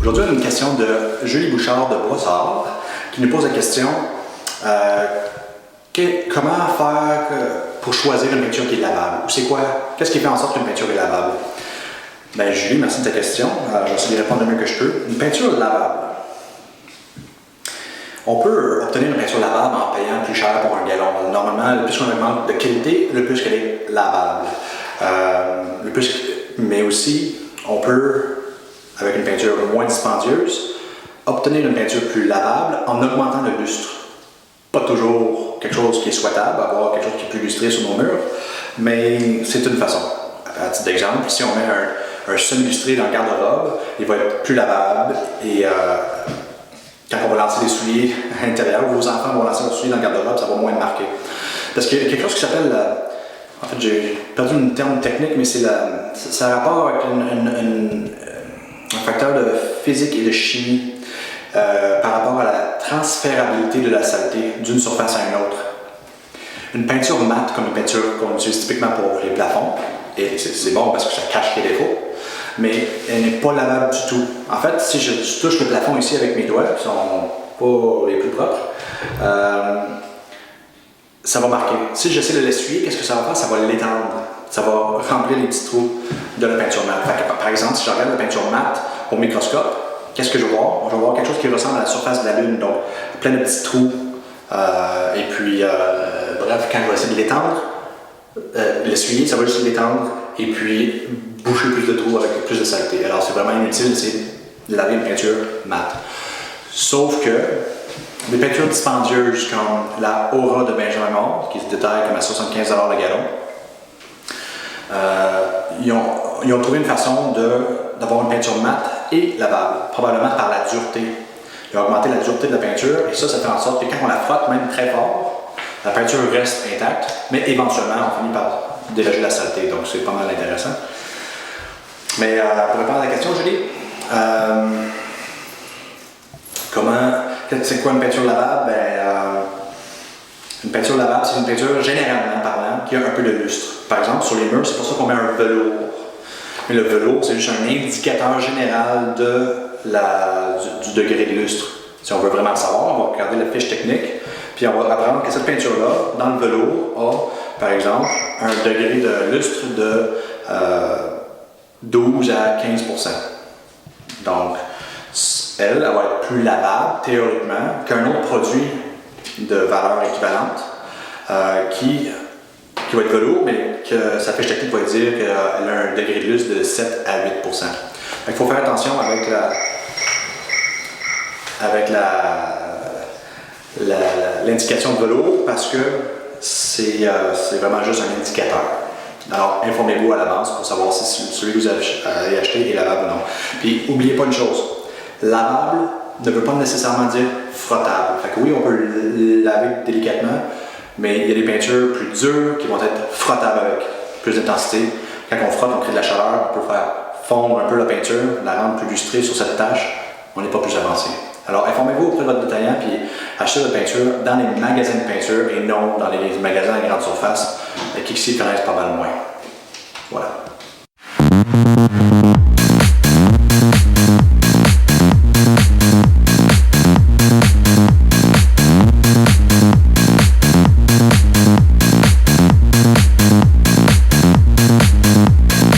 Aujourd'hui, on a une question de Julie Bouchard de Brossard qui nous pose la question comment faire pour choisir une peinture qui est lavable? Ou c'est quoi? Qu'est-ce qui fait en sorte qu'une peinture est lavable? Ben, Julie, merci de ta question. Je vais essayer de répondre le mieux que je peux. Une peinture lavable. On peut obtenir une peinture lavable en payant plus cher pour un gallon. Normalement, le plus qu'on augmente de qualité, le plus qu'elle est lavable. Mais aussi, on peut, avec une peinture moins dispendieuse, obtenir une peinture plus lavable en augmentant le lustre. Pas toujours quelque chose qui est souhaitable, avoir quelque chose qui est plus lustré sur nos murs, mais c'est une façon. À titre d'exemple, si on met un semi-lustré dans le garde-robe, il va être plus lavable et quand on va lancer les souliers à l'intérieur, vos enfants vont lancer leurs souliers dans le garde-robe, ça va moins marquer. Parce qu'il y a quelque chose qui s'appelle, en fait j'ai perdu un terme technique, mais ça a rapport avec un facteur de physique et de chimie par rapport à la transférabilité de la saleté d'une surface à une autre. Une peinture mate, comme une peinture qu'on utilise typiquement pour les plafonds, et c'est bon parce que ça cache les défauts, mais elle n'est pas lavable du tout. En fait, si je touche le plafond ici avec mes doigts, qui sont pas les plus propres, ça va marquer. Si j'essaie de l'essuyer, qu'est-ce que ça va faire? Ça va l'étendre. Ça va remplir les petits trous de la peinture mate. Par exemple, si je regarde la peinture mate au microscope, qu'est-ce que je vais voir? Je vais voir quelque chose qui ressemble à la surface de la Lune, donc plein de petits trous. Et puis, bref, quand je vais essayer de l'étendre, l'essuyer, ça va juste l'étendre et puis boucher plus de trous avec plus de saleté. Alors, c'est vraiment inutile d'essayer de laver une peinture mate. Sauf que des peintures dispendieuses comme la Aura de Benjamin Moore, qui se détaille comme à 75$ le gallon, ils ont trouvé une façon d'avoir une peinture mate et lavable, probablement par la dureté. Ils ont augmenté la dureté de la peinture et ça fait en sorte que quand on la frotte, même très fort, la peinture reste intacte, mais éventuellement, on finit par dégager la saleté, donc c'est pas mal intéressant. Mais pour répondre à la question, Julie, c'est quoi une peinture lavable? Une peinture lavable, c'est une peinture, généralement parlant, qui a un peu de lustre. Par exemple, sur les murs, c'est pour ça qu'on met un velours. Mais le velours, c'est juste un indicateur général du degré de lustre. Si on veut vraiment le savoir, on va regarder la fiche technique, puis on va apprendre que cette peinture-là, dans le velours, a, par exemple, un degré de lustre de 12 à 15%. Donc, elle va être plus lavable, théoriquement, qu'un autre produit de valeur équivalente qui va être velours, mais que sa fiche technique va dire qu'elle a un degré de lustre de 7 à 8%. Il faut faire attention avec l'indication de velours parce que c'est vraiment juste un indicateur. Alors, informez-vous à l'avance pour savoir si celui que vous allez acheter est lavable ou non. Puis, n'oubliez pas une chose, lavable ne veut pas nécessairement dire frottable. Fait que oui, on peut le laver délicatement, mais il y a des peintures plus dures qui vont être frottables avec plus d'intensité. Quand on frotte, on crée de la chaleur, on peut faire fondre un peu la peinture, la rendre plus lustrée sur cette tâche, on n'est pas plus avancé. Alors, informez-vous auprès de votre détaillant puis achetez votre peinture dans les magasins de peinture et non dans les magasins à grande surface qui ici connaissent pas mal moins. Voilà.